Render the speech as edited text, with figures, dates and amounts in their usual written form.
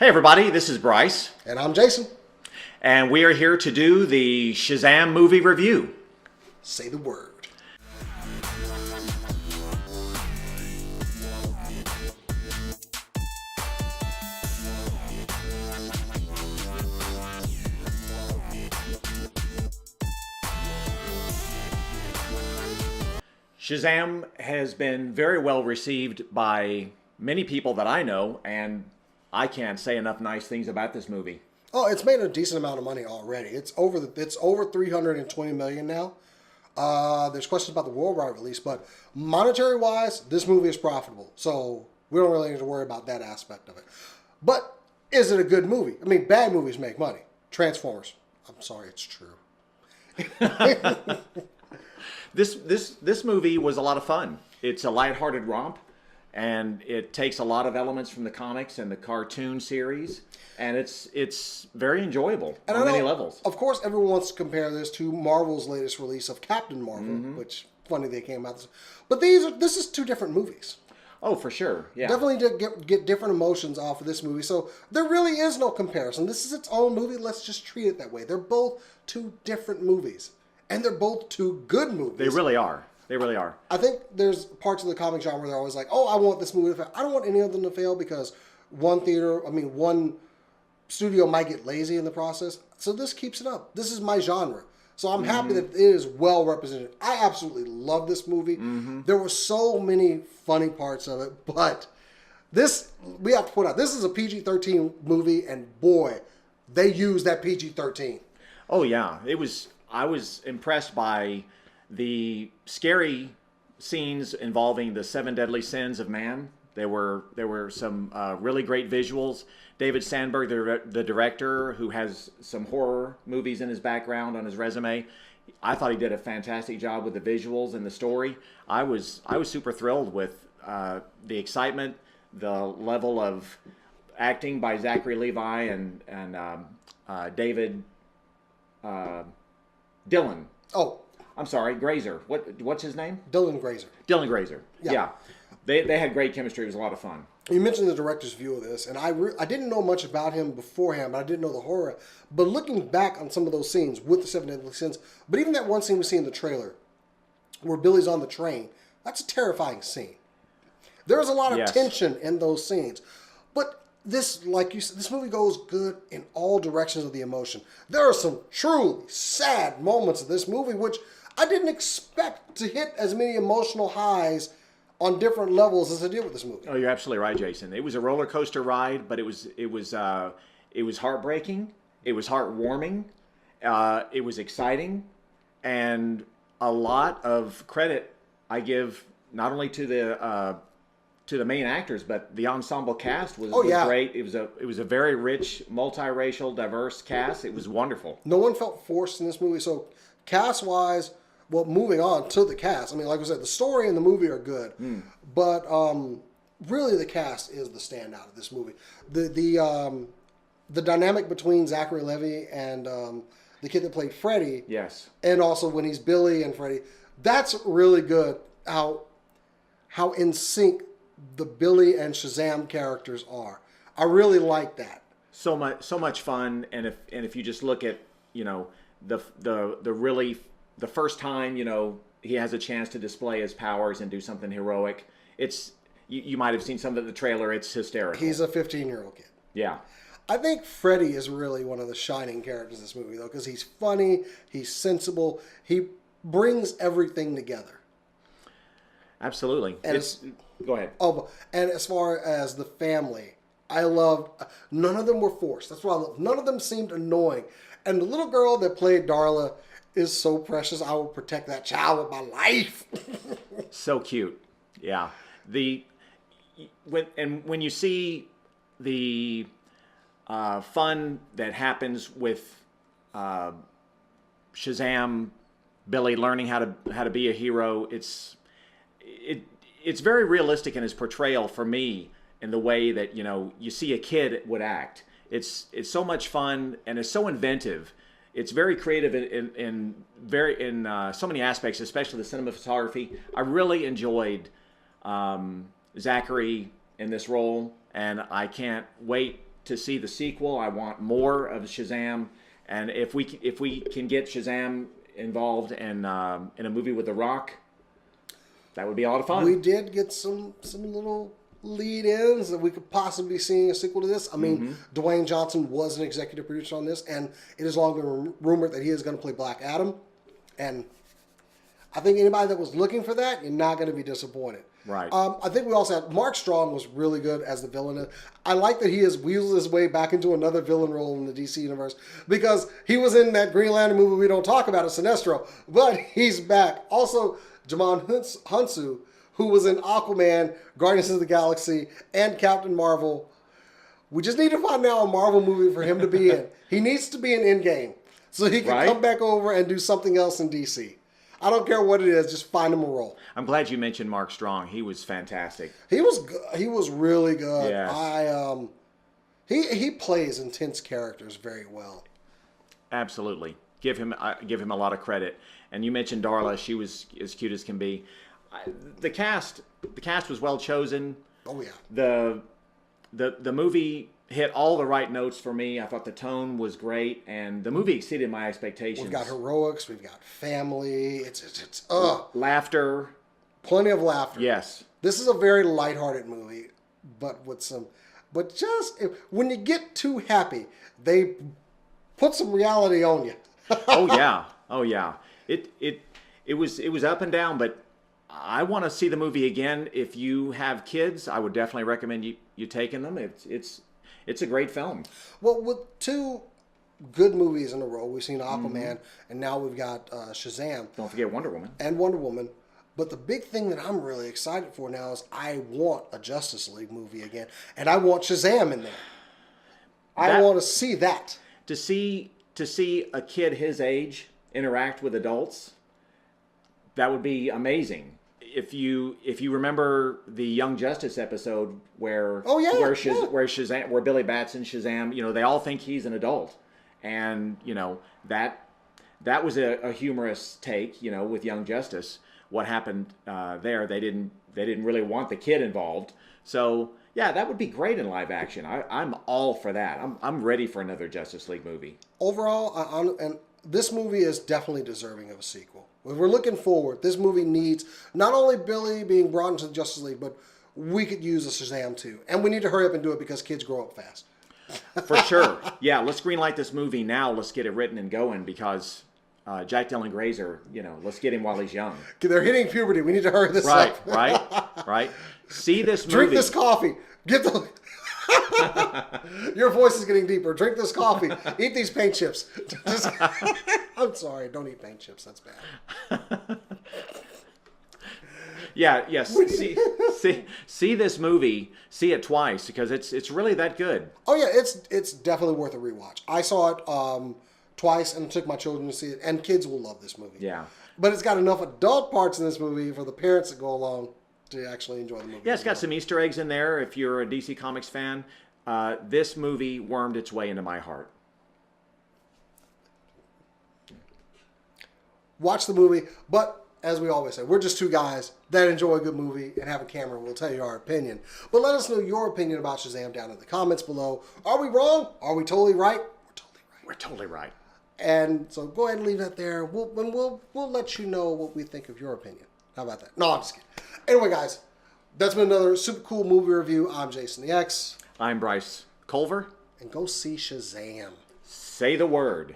Hey everybody, this is Bryce, And I'm Jason. and we are here to do the Shazam movie review. Say the word. Shazam has been very well received by many people that I know, and I can't say enough nice things about this movie. Oh, it's made a decent amount of money already. It's over 320 million now. There's questions about the worldwide release, but monetary wise, this movie is profitable. So we don't really need to worry about that aspect of it. But is it a good movie? I mean, bad movies make money. Transformers. I'm sorry, it's true. This movie was a lot of fun. It's a lighthearted romp, and it takes a lot of elements from the comics and the cartoon series, and it's very enjoyable And on many levels. Of course, everyone wants to compare this to Marvel's latest release of Captain Marvel, which funny they came out. But this is two different movies. Oh, for sure, yeah. Definitely to get different emotions off of this movie. So there really is no comparison. This is its own movie. Let's just treat it that way. They're both two different movies. And they're both two good movies. They really are. They really are. I think there's parts of the comic genre where they're always like, oh, I want this movie to fail. I don't want any of them to fail because one studio might get lazy in the process. So this keeps it up. This is my genre. So I'm happy that it is well represented. I absolutely love this movie. There were so many funny parts of it, but we have to point out, this is a PG-13 movie, and boy, they used that PG-13. Oh yeah, I was impressed by the scary scenes involving the 7 deadly sins of man. There were some really great visuals. David Sandberg, the director, who has some horror movies in his background on his resume, I thought he did a fantastic job with the visuals and the story. I was super thrilled with the excitement, the level of acting by Zachary Levi and David Dylan. Oh, I'm sorry, Grazer. What's his name? Dylan Grazer. Dylan Grazer. Yeah. They had great chemistry. It was a lot of fun. You mentioned the director's view of this, and I didn't know much about him beforehand, but I didn't know the horror. But looking back on some of those scenes with the 7 deadly sins, but even that one scene we see in the trailer where Billy's on the train, that's a terrifying scene. There's a lot of tension in those scenes. But this, like you said, this movie goes good in all directions of the emotion. There are some truly sad moments of this movie, which I didn't expect to hit as many emotional highs on different levels as I did with this movie. Oh, you're absolutely right, Jason. It was a roller coaster ride, but it was heartbreaking. It was heartwarming. It was exciting, and a lot of credit I give not only to the main actors, but the ensemble cast was great. It was a very rich, multiracial, diverse cast. It was wonderful. No one felt forced in this movie. So cast-wise, well, moving on to the cast. I mean, like I said, the story and the movie are good, but really the cast is the standout of this movie. The dynamic between Zachary Levi and the kid that played Freddy, yes, and also when he's Billy and Freddy, that's really good. How in sync the Billy and Shazam characters are. I really like that. So much fun, and if you just look at the first time he has a chance to display his powers and do something heroic, you might have seen some of the trailer. It's hysterical. He's a 15-year-old kid. Yeah. I think Freddy is really one of the shining characters in this movie, though, because he's funny, he's sensible, he brings everything together. Absolutely. Go ahead. Oh, and as far as the family, I loved, none of them were forced. That's what I love. None of them seemed annoying. And the little girl that played Darla is so precious. I will protect that child with my life. So cute. Yeah. When you see the fun that happens with Shazam, Billy learning how to be a hero, it's very realistic in his portrayal for me, in the way that you see a kid would act. It's so much fun, and it's so inventive. It's very creative in so many aspects, especially the cinematography. I really enjoyed Zachary in this role, and I can't wait to see the sequel. I want more of Shazam, and if we can get Shazam involved in a movie with The Rock, that would be a lot of fun. We did get some little lead-ins that we could possibly be seeing a sequel to this. I mean, Dwayne Johnson was an executive producer on this, and it has long been rumored that he is going to play Black Adam. And I think anybody that was looking for that, you're not going to be disappointed. Right. I think we also had Mark Strong was really good as the villain. I like that he has weaseled his way back into another villain role in the DC universe because he was in that Green Lantern movie we don't talk about, Sinestro, but he's back. Also, Jamon Hunsu, who was in Aquaman, Guardians of the Galaxy, and Captain Marvel. We just need to find now a Marvel movie for him to be in. He needs to be in Endgame so he can come back over and do something else in DC. I don't care what it is, just find him a role. I'm glad you mentioned Mark Strong. He was fantastic. He was good. He was really good. Yes. He plays intense characters very well. Absolutely. Give him a lot of credit. And you mentioned Darla. She was as cute as can be. The cast was well chosen. Oh yeah. The movie hit all the right notes for me. I thought the tone was great, and the movie exceeded my expectations. We've got heroics. We've got family. It's laughter. Plenty of laughter. Yes. This is a very lighthearted movie, but with some. But when you get too happy, they put some reality on you. Oh yeah. Oh yeah. It was up and down, but I want to see the movie again. If you have kids, I would definitely recommend you taking them. It's a great film. Well, with two good movies in a row, we've seen Aquaman, and now we've got Shazam. Don't forget Wonder Woman. And Wonder Woman. But the big thing that I'm really excited for now is I want a Justice League movie again, and I want Shazam in there. I want to see that. To see a kid his age interact with adults, that would be amazing. If you remember the Young Justice episode where where Shazam, where Billy Batson Shazam, they all think he's an adult, and that was a humorous take, with Young Justice. What happened there? They didn't really want the kid involved. So yeah, that would be great in live action. I'm all for that. I'm ready for another Justice League movie. Overall, and this movie is definitely deserving of a sequel. If we're looking forward, this movie needs not only Billy being brought into the Justice League, but we could use a Shazam too. And we need to hurry up and do it because kids grow up fast. For sure. Yeah, let's greenlight this movie now. Let's get it written and going because Jack Dylan Grazer, let's get him while he's young. They're hitting puberty. We need to hurry this up. Right. See this movie. Drink this coffee. Your voice is getting deeper. Drink this coffee. Eat these paint chips. I'm sorry. Don't eat paint chips. That's bad. Yes. See this movie. See it twice because it's really that good. Oh yeah, it's definitely worth a rewatch. I saw it twice and took my children to see it, and kids will love this movie. Yeah. But it's got enough adult parts in this movie for the parents that go along to actually enjoy the movie. Yeah, it's got some Easter eggs in there. If you're a DC Comics fan, this movie wormed its way into my heart. Watch the movie, but as we always say, we're just two guys that enjoy a good movie and have a camera. We'll tell you our opinion. But let us know your opinion about Shazam down in the comments below. Are we wrong? Are we totally right? We're totally right. And so go ahead and leave that there. We'll let you know what we think of your opinion. How about that? No, I'm just kidding. Anyway, guys, that's been another super cool movie review. I'm Jason the X. I'm Bryce Culver. And go see Shazam. Say the word.